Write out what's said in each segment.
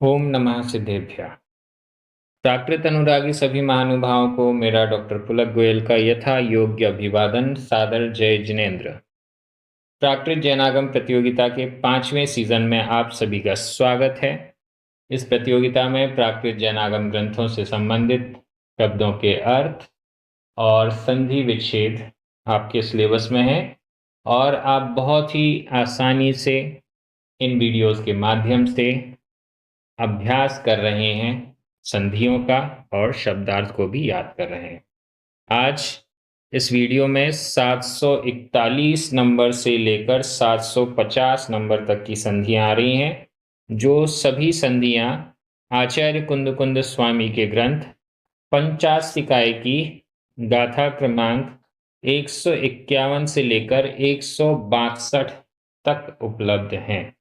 ओम नमः सिद्धेभ्यः। प्राकृत अनुरागी सभी महानुभावों को मेरा डॉक्टर पुलक गोयल का यथा योग्य अभिवादन। सादर जय जिनेन्द्र। प्राकृत जैनागम प्रतियोगिता के 5वें सीजन में आप सभी का स्वागत है। इस प्रतियोगिता में प्राकृत जैनागम ग्रंथों से संबंधित शब्दों के अर्थ और संधि विच्छेद आपके सिलेबस में है और आप बहुत ही आसानी से इन वीडियोस के माध्यम से अभ्यास कर रहे हैं, संधियों का और शब्दार्थ को भी याद कर रहे हैं। आज इस वीडियो में 741 नंबर से लेकर 750 नंबर तक की संधियां आ रही हैं, जो सभी संधियां आचार्य कुंद स्वामी के ग्रंथ पंचाशिकाय की गाथा क्रमांक 151 से लेकर 162 तक उपलब्ध हैं।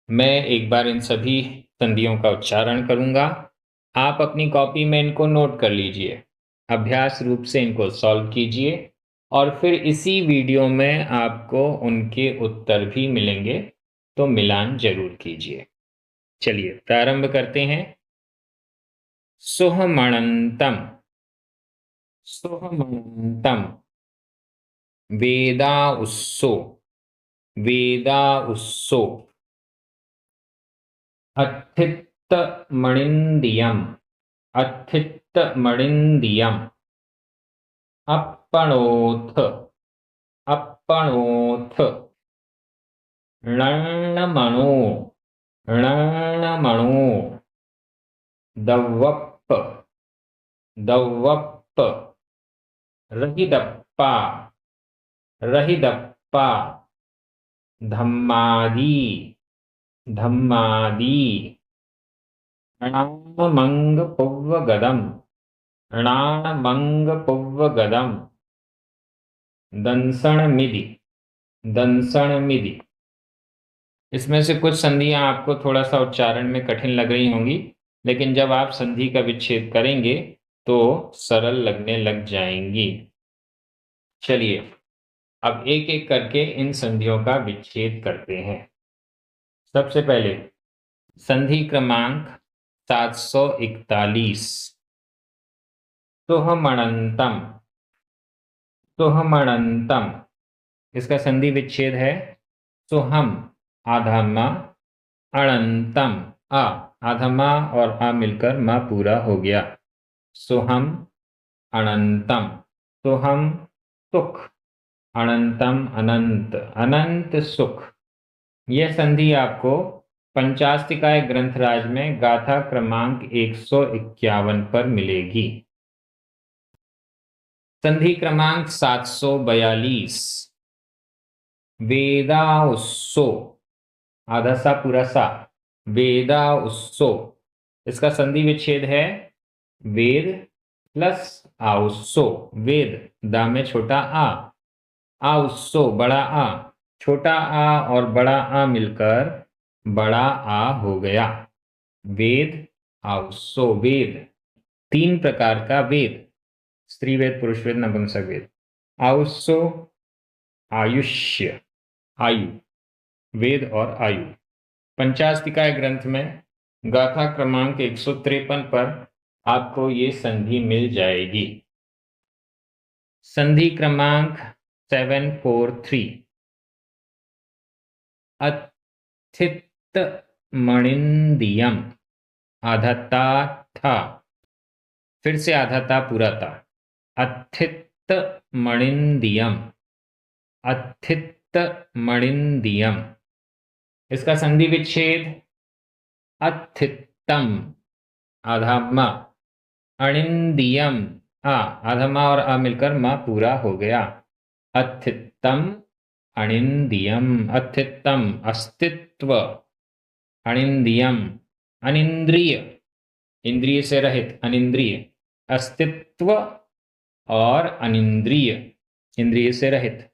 मैं एक बार इन सभी संधियों का उच्चारण करूंगा। आप अपनी कॉपी में इनको नोट कर लीजिए, अभ्यास रूप से इनको सॉल्व कीजिए और फिर इसी वीडियो में आपको उनके उत्तर भी मिलेंगे, तो मिलान जरूर कीजिए। चलिए प्रारंभ करते हैं। सुहमणंतम, सुहमणंतम। वेदा उत्सो, वेदा उत्सो। अत्थित्तमणिन्द्रियम्, अत्थित्तमणिन्द्रियम्। अप्पणोऽथ, अप्पणोऽथ। णर्णमणो, णर्णमणो। दव्वप्प, दव्वप्प। रहिदप्पा, रहिदप्पा। धम्मादि, धम्मादि। णामङ्गपुव्वगदम्, णामङ्गपुव्वगदम्। दंसणमिदि, दंसणमिदि। इसमें से कुछ संधियां आपको थोड़ा सा उच्चारण में कठिन लग रही होंगी, लेकिन जब आप संधि का विच्छेद करेंगे तो सरल लगने लग जाएंगी। चलिए अब एक एक करके इन संधियों का विच्छेद करते हैं। सबसे पहले संधि क्रमांक 741। तुहमणंतम, तुहमणंतम। इसका संधि विच्छेद है सुहम आधा म, अणंतम आ आधा म और आ मिलकर म पूरा हो गया। सुहम अनंतम, सुहम सुख, अनंतम अनंत, अनंत सुख। यह संधि आपको पंचास्तिकाय ग्रंथराज में गाथा क्रमांक 151 पर मिलेगी। संधि क्रमांक 742। वेदा उत्सो, आधा सा पूरा सा, वेदा उत्सो। इसका संधि विच्छेद है वेद प्लस आउस्सो, वेद दा में छोटा आ, आउस्सो बड़ा आ, छोटा आ और बड़ा आ मिलकर बड़ा आ हो गया। वेद आउस्सो, वेद। 3 प्रकार का वेद, स्त्री वेद, पुरुष वेद, नपुंसक वेद। आउस्सो आयुष्य, आयु, वेद और आयु। पंचास्तिकाय ग्रंथ में गाथा क्रमांक 153 पर आपको ये संधि मिल जाएगी। संधि क्रमांक 743। अत्थित्तमणिन्द्रियम्, आधा ता था, फिर से आधा ता पूरा था। अत्थित्तमणिन्द्रियम्, अत्थित्तमणिन्द्रियम्। इसका संधि विच्छेद अत्थित्तम आधा म, अणिन्द्रियम आ आधा म और आ मिलकर म पूरा हो गया। अत्थित्तम अणिन्द्रियम, अत्थित्तम अस्तित्व, अणिन्द्रियम अनिंद्रिय, इंद्रिय से रहित, अनिंद्रिय। अस्तित्व और अनिंद्रिय, इंद्रिय से रहित।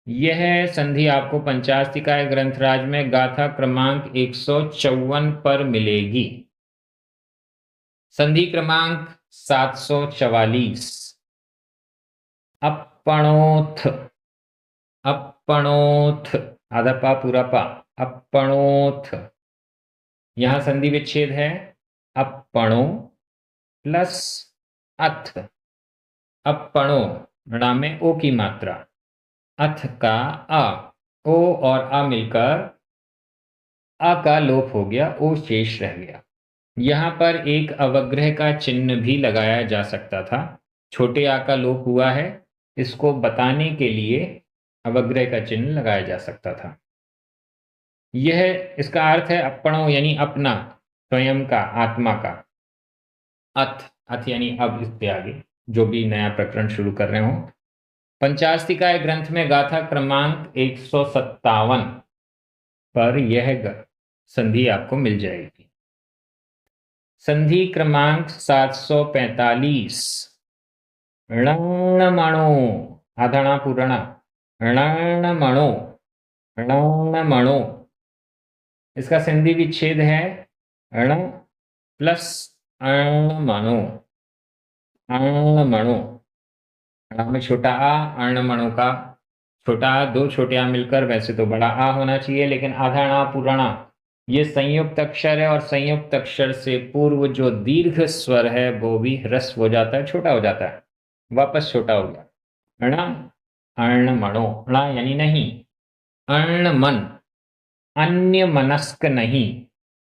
यह संधि आपको पंचास्तिकाय ग्रंथराज में गाथा क्रमांक 154 पर मिलेगी। संधि क्रमांक 744। अप्पणोथ, अप्पणोथ, आधा पा पूरा पा, अप्पणोथ। यहां संधि विच्छेद है अपणो प्लस अथ। अपणो ण में ओ की मात्रा, अथ का आ, ओ और आ मिलकर आ का लोप हो गया, ओ शेष रह गया। यहां पर एक अवग्रह का चिन्ह भी लगाया जा सकता था। छोटे आ का लोप हुआ है, इसको बताने के लिए अवग्रह का चिन्ह लगाया जा सकता था। यह इसका अर्थ है अपणो यानी अपना, स्वयं का, आत्मा का। अथ, अथ यानी अब, इससे आगे जो भी नया प्रकरण शुरू कर रहे हो। पंचास्तिकाय ग्रंथ में गाथा क्रमांक 157 पर यह संधि आपको मिल जाएगी। संधि क्रमांक 745 णमणो, आधणा पूरणा, णमणो, णमणो। इसका संधि विच्छेद है ण प्लस अणमणो, अणमणो। में छोटा आ, अणमणो का छोटा आ, दो छोटे आ मिलकर, वैसे तो बड़ा आ होना चाहिए, लेकिन आधा पुराणा ये संयुक्त अक्षर है, और संयुक्त अक्षर से पूर्व जो दीर्घ स्वर है वो भी ह्रस्व हो जाता है, छोटा हो जाता है, वापस छोटा हो गया। ण अणमणो, ण यानी नहीं, अणमन अन्य मनस्क नहीं,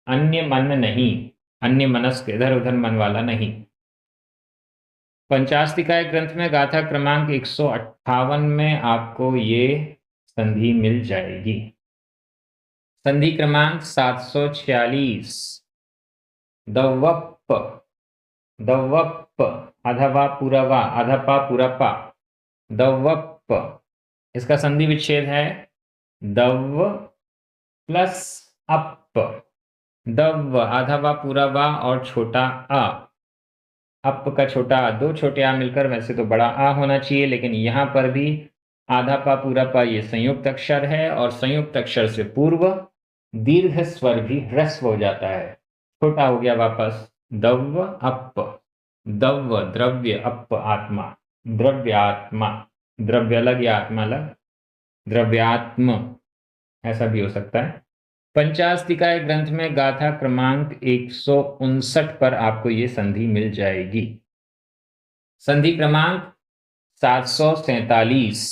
अन्य मन नहीं, अन्य मनस्क इधर उधर मन वाला नहीं। पंचास्तिकाय ग्रंथ में गाथा क्रमांक 158 में आपको ये संधि मिल जाएगी। संधि क्रमांक 746 दवप्प, दवप्प, अधवा पुरवा, अधपा पुरपा, दवप्प। इसका संधि विच्छेद है दव प्लस अप। दव, आधवा पुरवा और छोटा आ, अप का छोटा आ, दो छोटे आ मिलकर, वैसे तो बड़ा आ होना चाहिए, लेकिन यहां पर भी आधा पा पूरा पा ये संयुक्त अक्षर है, और संयुक्त अक्षर से पूर्व दीर्घ स्वर भी ह्रस्व हो जाता है, छोटा हो गया वापस। दव अप, दव द्रव्य, अप आत्मा, द्रव्यात्मा, द्रव्य अलग या आत्मा अलग, द्रव्यात्म ऐसा भी हो सकता है। पंचास्तिकाय ग्रंथ में गाथा क्रमांक 159 पर आपको ये संधि मिल जाएगी। संधि क्रमांक 747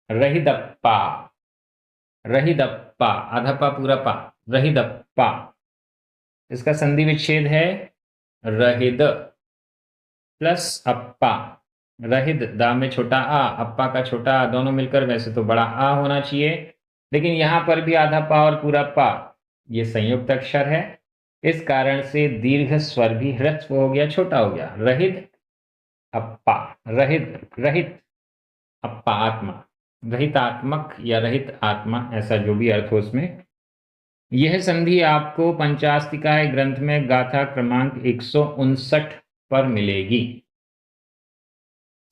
रहिदप्पा, रहिदप्पा, आधपा पूरा पा, रहिदप्पा। इसका संधि विच्छेद है रहिद प्लस अप्पा। रहिद, दा में छोटा आ, अप्पा का छोटा आ, दोनों मिलकर, वैसे तो बड़ा आ होना चाहिए, लेकिन यहां पर भी आधा पा और पूरा पा ये संयुक्त अक्षर है, इस कारण से दीर्घ स्वर भी ह्रस्व हो गया, छोटा हो गया। रहित अप्पा, रहित, रहित अप्पा आत्मा, रहितात्मक या रहित आत्मा, ऐसा जो भी अर्थ हो उसमें। यह संधि आपको पंचास्तिकाय ग्रंथ में गाथा क्रमांक 159 पर मिलेगी।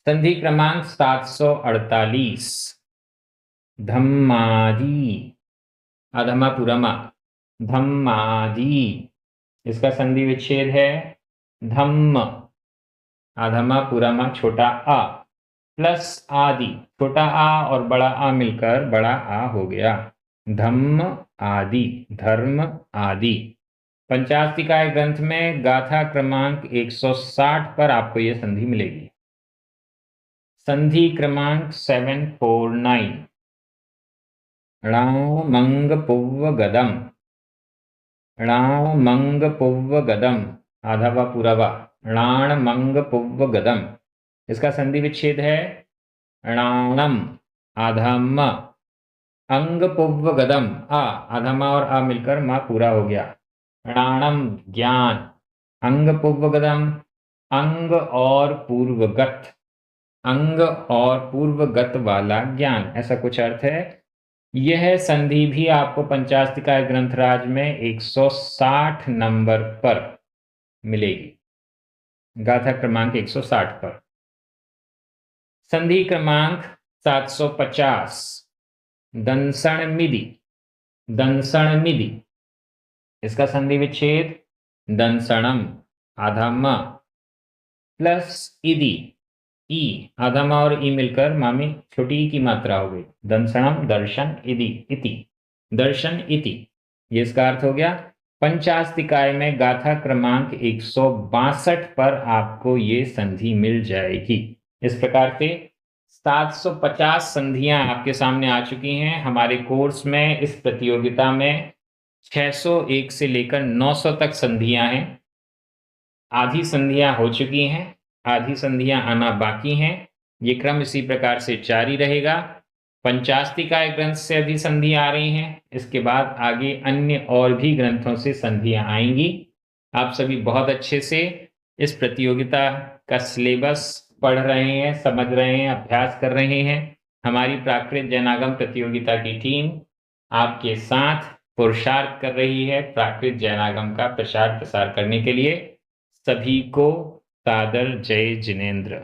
संधि क्रमांक 748 धम्मादि, अधमा पुरमा, धम्मादि। इसका संधि विच्छेद है धम्म, आधमा पुरमा छोटा आ, प्लस आदि, छोटा आ और बड़ा आ मिलकर बड़ा आ हो गया, धम्म आदि, धर्म आदि। पंचास्तिकाय ग्रंथ में गाथा क्रमांक 160 पर आपको यह संधि मिलेगी। संधि क्रमांक 749 णामंग पुव्वगदम, णामंग पुव्वगदम, आधवा पुरवा, णाणमंग पुव्वगदम। इसका संधि विच्छेद है णाणम, आधम, अंग पुव्वगदम, आ, आधमा और आ मिलकर मा पूरा हो गया, णाणम ज्ञान, अंग पुव्वगदम, अंग और पूर्वगत, अंग और पूर्वगत वाला ज्ञान, ऐसा कुछ अर्थ है। यह संधि भी आपको पंचास्तिकाय ग्रंथराज में 160 नंबर पर मिलेगी, गाथा क्रमांक 160 पर। संधि क्रमांक 750 दंसण मिधि, दंसण मिधि। इसका संधि विच्छेद दंसणम, आधम प्लस इदि, ई, आधम और ई मिलकर मामी छोटी ई की मात्रा हो गई, दंसणम दर्शन इति, इति, दर्शन इति, ये इसका अर्थ हो गया। पंचास्तिकाय में गाथा क्रमांक 162 पर आपको ये संधि मिल जाएगी। इस प्रकार से 750 संधियां आपके सामने आ चुकी हैं। हमारे कोर्स में इस प्रतियोगिता में 601 से लेकर 900 तक संधियां हैं। आधी संधियां हो चुकी हैं, आधी संधियां आना बाकी हैं। ये क्रम इसी प्रकार से जारी रहेगा। पंचास्तिकाय ग्रंथ से अभी संधियां आ रही हैं, इसके बाद आगे अन्य और भी ग्रंथों से संधियां आएंगी। आप सभी बहुत अच्छे से इस प्रतियोगिता का सिलेबस पढ़ रहे हैं, समझ रहे हैं, अभ्यास कर रहे हैं। हमारी प्राकृत जैनागम प्रतियोगिता की टीम आपके साथ पुरुषार्थ कर रही है प्राकृत जैनागम का प्रचार प्रसार करने के लिए। सभी को सादर जय जिनेंद्र।